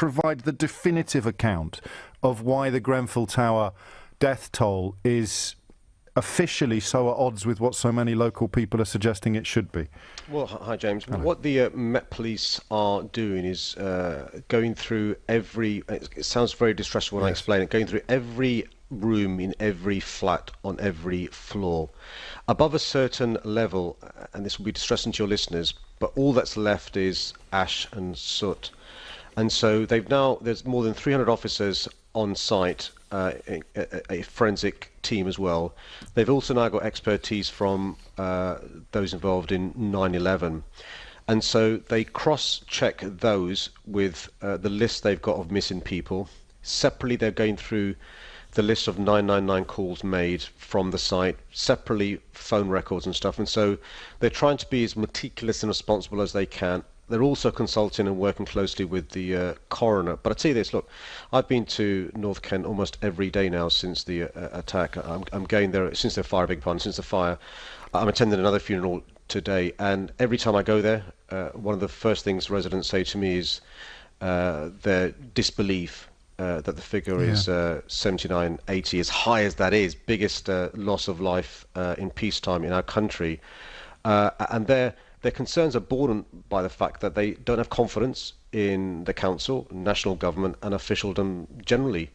provide the definitive account of why the Grenfell Tower death toll is officially so at odds with what so many local people are suggesting it should be? Well, hi James. Hello. What the Met Police are doing is going through every, it sounds very distressful when I explain it, going through every room in every flat on every floor. Above a certain level, and this will be distressing to your listeners, but all that's left is ash and soot. And so there's more than 300 officers on site, a forensic team as well. They've also now got expertise from those involved in 9/11. And so they cross-check those with the list they've got of missing people. Separately, they're going through the list of 999 calls made from the site, separately phone records and stuff. And so they're trying to be as meticulous and responsible as they can. They're also consulting and working closely with the coroner. But I tell you this, look, I've been to North Kent almost every day now since the attack. I'm going there since the fire, since the fire. I'm attending another funeral today, and every time I go there, one of the first things residents say to me is their disbelief that the figure is 79, 80, as high as that is, biggest loss of life in peacetime in our country. And their concerns are borne by the fact that they don't have confidence in the council, national government, and officialdom generally.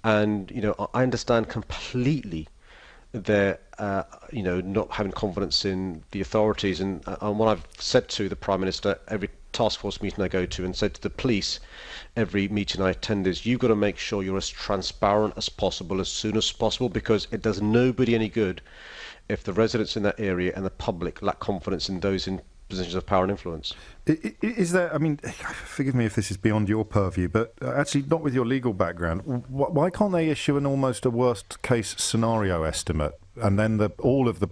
And I understand completely their not having confidence in the authorities. And what I've said to the Prime Minister every task force meeting I go to, and said to the police every meeting I attend, is you've got to make sure you're as transparent as possible as soon as possible, because it does nobody any good if the residents in that area and the public lack confidence in those in positions of power and influence. Is there, I mean, forgive me if this is beyond your purview, but actually not with your legal background, why can't they issue an almost a worst case scenario estimate, and then all of the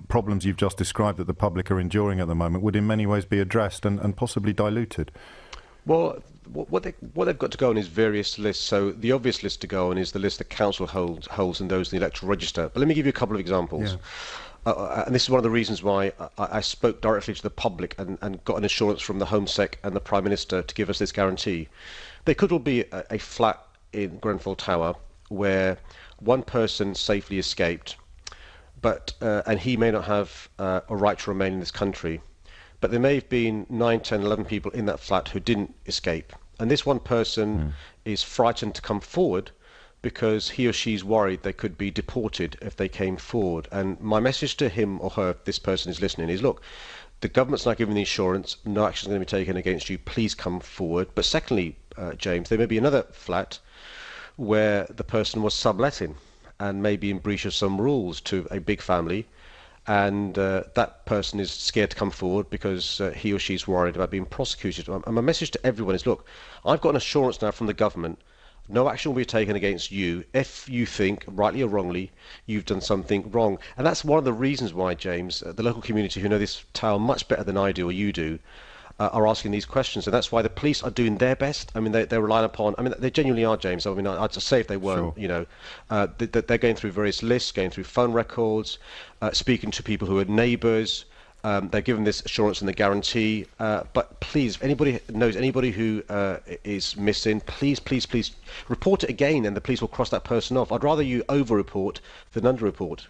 problems you've just described that the public are enduring at the moment would in many ways be addressed and possibly diluted? Well, what they've got to go on is various lists. So the obvious list to go on is the list the council holds and those in the electoral register. But let me give you a couple of examples. And this is one of the reasons why I spoke directly to the public and got an assurance from the Home Sec and the Prime Minister to give us this guarantee. There could well be a flat in Grenfell Tower where one person safely escaped, but and he may not have a right to remain in this country. But there may have been 9, 10, 11 people in that flat who didn't escape. And this one person is frightened to come forward because he or she's worried they could be deported if they came forward. And my message to him or her, if this person is listening, is look, the government's not giving the insurance, no action is going to be taken against you, please come forward. But secondly, James, there may be another flat where the person was subletting and maybe in breach of some rules to a big family, and that person is scared to come forward because he or she's worried about being prosecuted. And my message to everyone is, look, I've got an assurance now from the government, no action will be taken against you if you think, rightly or wrongly, you've done something wrong. And that's one of the reasons why, James, the local community who know this tower much better than I do or you do, are asking these questions. And that's why the police are doing their best. I mean, they're relying upon, I mean, they genuinely are, James. I mean, I'd say if they weren't, they're going through various lists, going through phone records, speaking to people who are neighbours. They're given this assurance and the guarantee. But please, if anybody knows anybody who is missing, please report it again, and the police will cross that person off. I'd rather you over-report than under-report.